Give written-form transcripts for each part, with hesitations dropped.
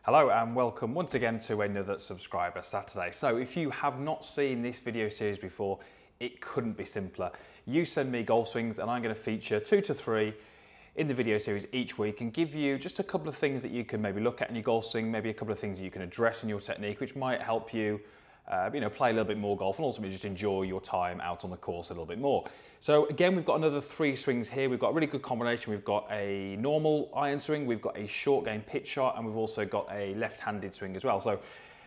Hello and welcome once again to another Subscriber Saturday. So if you have not seen this video series before, it couldn't be simpler. You send me golf swings and I'm going to feature 2 to 3 in the video series each week and give you just a couple of things that you can maybe look at in your golf swing, maybe a couple of things that you can address in your technique, which might help you play a little bit more golf and ultimately just enjoy your time out on the course a little bit more. So again, we've got another 3 swings here. We've got a really good combination. We've got a normal iron swing, we've got a short game pitch shot, and we've also got a left-handed swing as well. So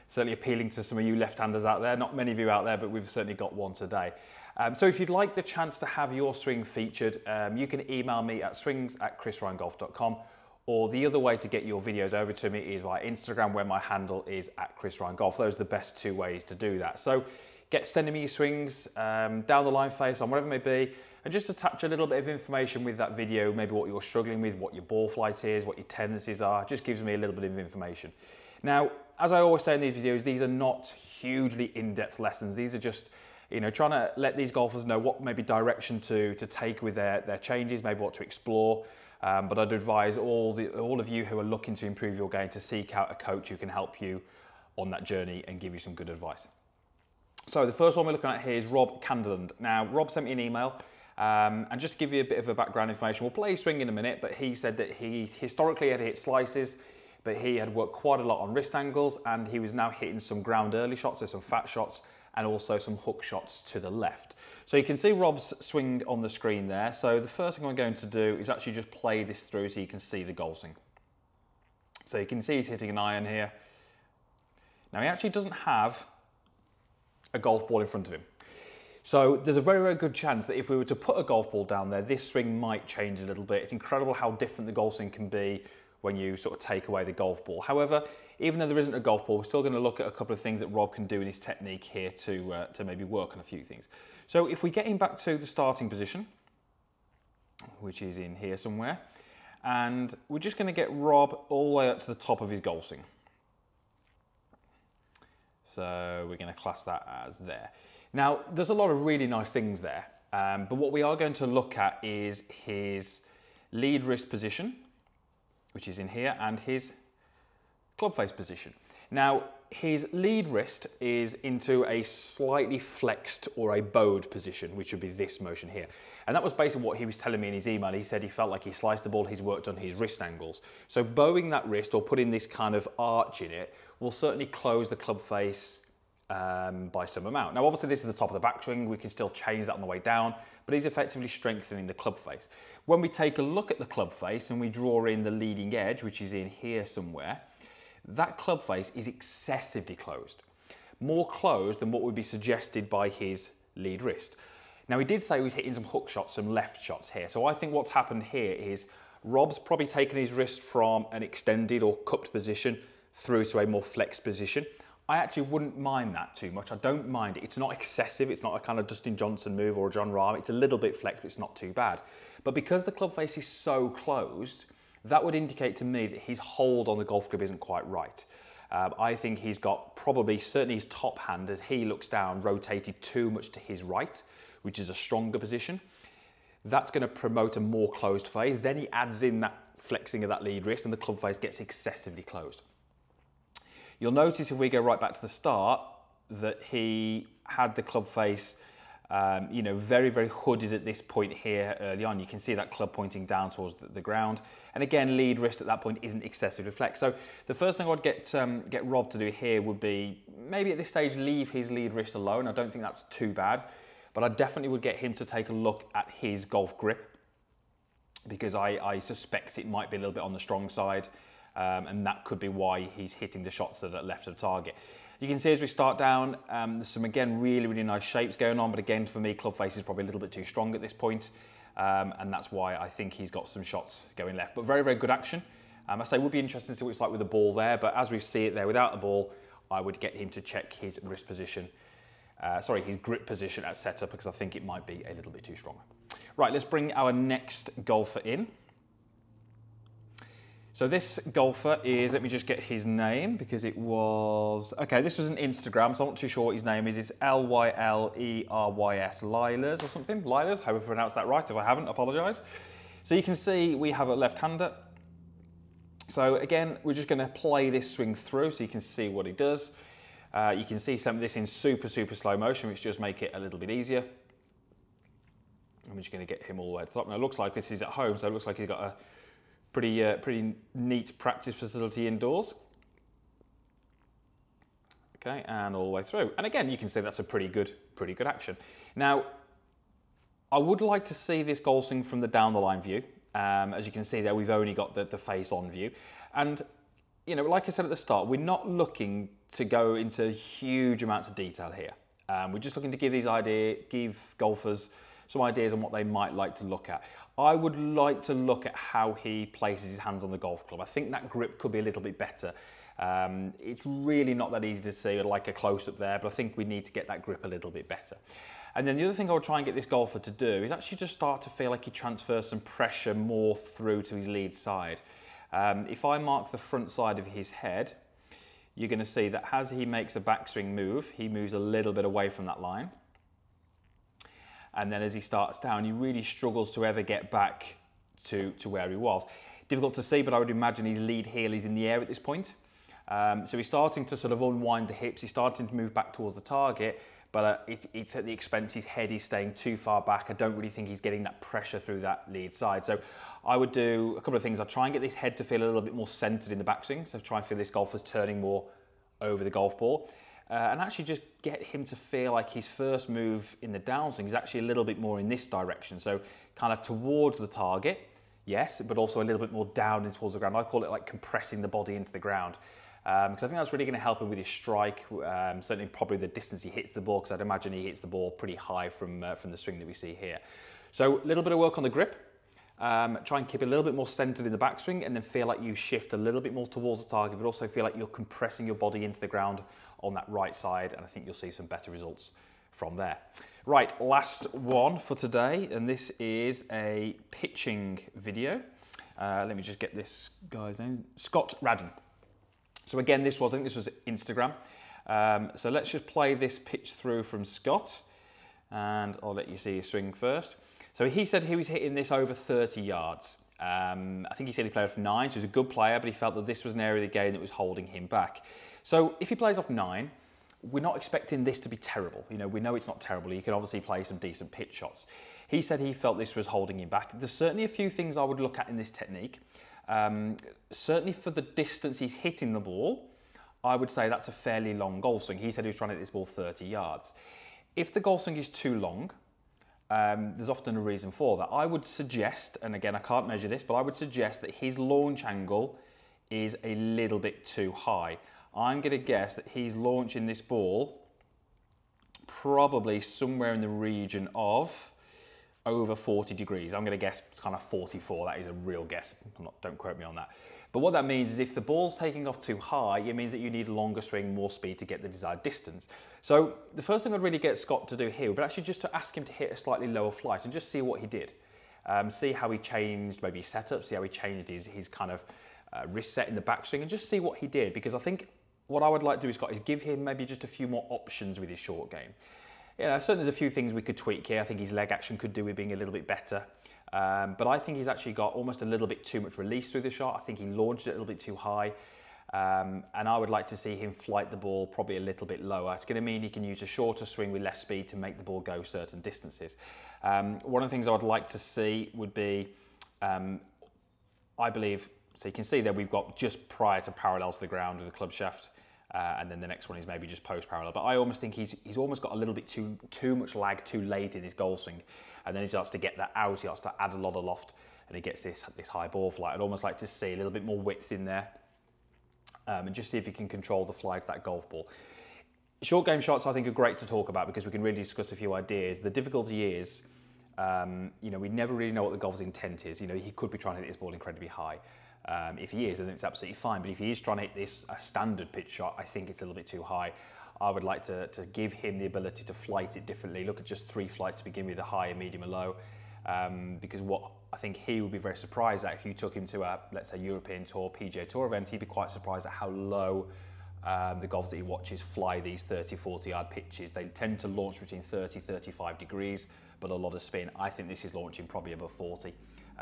certainly appealing to some of you left-handers out there. Not many of you out there, but we've certainly got one today. So if you'd like the chance to have your swing featured, you can email me at swings@chrisryangolf.com. Or the other way to get your videos over to me is via Instagram, where my handle is @chrisryangolf. Those are the best 2 ways to do that. So get sending me your swings down the line face on whatever it may be, and just attach a little bit of information with that video, maybe what you're struggling with, what your ball flight is, what your tendencies are. It just gives me a little bit of information. Now, as I always say in these videos, these are not hugely in-depth lessons. These are just trying to let these golfers know what maybe direction to take with their changes, maybe what to explore. But I'd advise all of you who are looking to improve your game to seek out a coach who can help you on that journey and give you some good advice. So the first one we're looking at here is Rob Candeland. Now, Rob sent me an email, and just to give you a bit of a background information, we'll play his swing in a minute, but he said that he historically had hit slices, but he had worked quite a lot on wrist angles, and he was now hitting some ground early shots, so some fat shots, and also some hook shots to the left. So you can see Rob's swing on the screen there. So the first thing I'm going to do is actually just play this through so you can see the golf swing. So you can see he's hitting an iron here. Now he actually doesn't have a golf ball in front of him. So there's a very, very good chance that if we were to put a golf ball down there, this swing might change a little bit. It's incredible how different the golf swing can be when you sort of take away the golf ball. However, even though there isn't a golf ball, we're still going to look at a couple of things that Rob can do in his technique here to maybe work on a few things. So if we get him back to the starting position, which is in here somewhere, and we're just going to get Rob all the way up to the top of his golf swing. So we're going to class that as there. Now, there's a lot of really nice things there, but what we are going to look at is his lead wrist position, which is in here, and his club face position. Now, his lead wrist is into a slightly flexed or a bowed position, which would be this motion here. And that was basically what he was telling me in his email. He said he felt like he sliced the ball, he's worked on his wrist angles. So bowing that wrist or putting this kind of arch in it will certainly close the club face by some amount. Now, obviously this is the top of the backswing. We can still change that on the way down, but he's effectively strengthening the club face. When we take a look at the club face and we draw in the leading edge, which is in here somewhere, that club face is excessively closed. More closed than what would be suggested by his lead wrist. Now, he did say he was hitting some hook shots, some left shots here. So I think what's happened here is Rob's probably taken his wrist from an extended or cupped position through to a more flexed position. I actually wouldn't mind that too much. I don't mind it. It's not excessive. It's not a kind of Dustin Johnson move or a John Rahm. It's a little bit flexed, but it's not too bad. But because the club face is so closed, that would indicate to me that his hold on the golf club isn't quite right. I think he's got probably, certainly his top hand as he looks down, rotated too much to his right, which is a stronger position. That's going to promote a more closed face. Then he adds in that flexing of that lead wrist and the club face gets excessively closed. You'll notice if we go right back to the start that he had the club face very, very hooded at this point here early on. You can see that club pointing down towards the ground. And again, lead wrist at that point isn't excessively flexed. So the first thing I would get Rob to do here would be maybe at this stage leave his lead wrist alone. I don't think that's too bad, but I definitely would get him to take a look at his golf grip, because I suspect it might be a little bit on the strong side, and that could be why he's hitting the shots that are left of target. You can see as we start down, there's some, again, really, really nice shapes going on. But again, for me, club face is probably a little bit too strong at this point. And that's why I think he's got some shots going left. But very, very good action. I say it would be interesting to see what it's like with the ball there. But as we see it there without the ball, I would get him to check his wrist position. His grip position at setup, because I think it might be a little bit too strong. Right, let's bring our next golfer in. So this golfer is, let me just get his name because it was, okay, this was an Instagram, so I'm not too sure what his name is. It's LYLERYS, LYLES or something, LYLES, hope I pronounced that right. If I haven't, I apologise. So you can see we have a left-hander. So again, we're just going to play this swing through so you can see what he does. You can see some of this in super slow motion, which just make it a little bit easier. I'm just going to get him all the way to the top. Now it looks like this is at home, so it looks like he's got a pretty neat practice facility indoors. Okay, and all the way through. And again, you can see that's a pretty good action. Now, I would like to see this golf swing from the down the line view. As you can see there, we've only got the face on view. And, you know, like I said at the start, we're not looking to go into huge amounts of detail here. We're just looking to give golfers some ideas on what they might like to look at. I would like to look at how he places his hands on the golf club. I think that grip could be a little bit better. It's really not that easy to see, like a close-up there, but I think we need to get that grip a little bit better. And then the other thing I would try and get this golfer to do is actually just start to feel like he transfers some pressure more through to his lead side. If I mark the front side of his head, you're going to see that as he makes a backswing move, he moves a little bit away from that line. And then as he starts down, he really struggles to ever get back to where he was. Difficult to see, but I would imagine his lead heel is in the air at this point. So he's starting to sort of unwind the hips, he's starting to move back towards the target, but it's at the expense his head is staying too far back. I don't really think he's getting that pressure through that lead side. So I would do a couple of things. I'd try and get this head to feel a little bit more centered in the backswing. So try and feel this golfer's turning more over the golf ball. And actually just get him to feel like his first move in the downswing is actually a little bit more in this direction. So kind of towards the target, yes, but also a little bit more down towards the ground. I call it like compressing the body into the ground. Because I think that's really going to help him with his strike, certainly probably the distance he hits the ball, because I'd imagine he hits the ball pretty high from the swing that we see here. So a little bit of work on the grip, try and keep it a little bit more centered in the backswing, and then feel like you shift a little bit more towards the target, but also feel like you're compressing your body into the ground on that right side, and I think you'll see some better results from there. Right, last one for today, and this is a pitching video. Let me just get this guy's name, Scott Arden. So again, I think this was Instagram. So let's just play this pitch through from Scott, and I'll let you see his swing first. So he said he was hitting this over 30 yards. I think he said he played off 9, so he was a good player, but he felt that this was an area of the game that was holding him back. So if he plays off 9, we're not expecting this to be terrible. You know, we know it's not terrible. He can obviously play some decent pitch shots. He said he felt this was holding him back. There's certainly a few things I would look at in this technique. Certainly for the distance he's hitting the ball, I would say that's a fairly long golf swing. He said he was trying to hit this ball 30 yards. If the golf swing is too long, there's often a reason for that. I would suggest, and again, I can't measure this, but I would suggest that his launch angle is a little bit too high. I'm going to guess that he's launching this ball probably somewhere in the region of over 40 degrees. I'm going to guess it's kind of 44. That is a real guess. Don't quote me on that. But what that means is if the ball's taking off too high, it means that you need a longer swing, more speed to get the desired distance. So the first thing I'd really get Scott to do here would be actually just to ask him to hit a slightly lower flight and just see what he did. See how he changed maybe his setup, see how he changed his kind of wrist set in the backswing, and just see what he did. Because I think what I would like to do, Scott, is give him maybe just a few more options with his short game. You know, certainly there's a few things we could tweak here. I think his leg action could do with being a little bit better. But I think he's actually got almost a little bit too much release through the shot. I think he launched it a little bit too high. And I would like to see him flight the ball probably a little bit lower. It's going to mean he can use a shorter swing with less speed to make the ball go certain distances. One of the things I would like to see would be, I believe, so you can see there we've got just prior to parallel to the ground with the club shaft. And then the next one is maybe just post parallel. But I almost think he's almost got a little bit too much lag too late in his golf swing. And then he starts to get that out, he starts to add a lot of loft, and he gets this high ball flight. I'd almost like to see a little bit more width in there, and just see if he can control the flight of that golf ball. Short game shots I think are great to talk about because we can really discuss a few ideas. The difficulty is, you know, we never really know what the golfer's intent is. You know, he could be trying to hit this ball incredibly high. If he is, then it's absolutely fine. But if he is trying to hit this a standard pitch shot, I think it's a little bit too high. I would like to give him the ability to flight it differently. Look at just 3 flights to begin with, a high, a medium, a low. Because what I think he would be very surprised at if you took him to a, let's say, European Tour, PGA Tour event, he'd be quite surprised at how low the golfers that he watches fly these 30, 40 yard pitches. They tend to launch between 30, 35 degrees, but a lot of spin. I think this is launching probably above 40.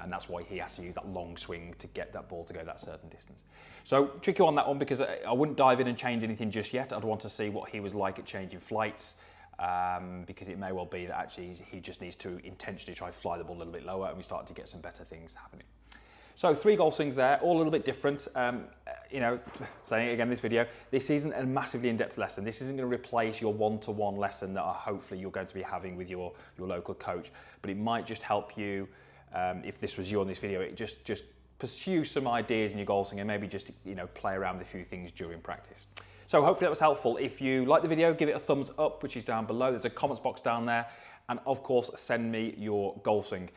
and that's why he has to use that long swing to get that ball to go that certain distance. So tricky on that one, because I wouldn't dive in and change anything just yet. I'd want to see what he was like at changing flights, because it may well be that actually he just needs to intentionally try to fly the ball a little bit lower, and we start to get some better things happening. So 3 golf swings there, all a little bit different. You know, saying it again in this video, this isn't a massively in-depth lesson. This isn't going to replace your one-to-one lesson that hopefully you're going to be having with your local coach, but it might just help you, if this was you on this video, it just pursue some ideas in your golf swing and maybe just, you know, play around with a few things during practice. So hopefully that was helpful. If you like the video, give it a thumbs up, which is down below. There's a comments box down there. And of course, send me your golf swing.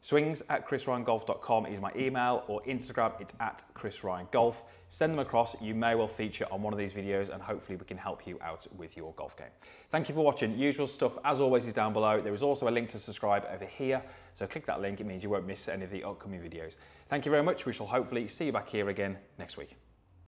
swings@chrisryangolf.com is my email, or Instagram, it's @chrisryangolf. Send them across. You may well feature on one of these videos, and hopefully we can help you out with your golf game. Thank you for watching. Usual stuff, as always, is down below. There is also a link to subscribe over here. So click that link. It means you won't miss any of the upcoming videos. Thank you very much. We shall hopefully see you back here again next week.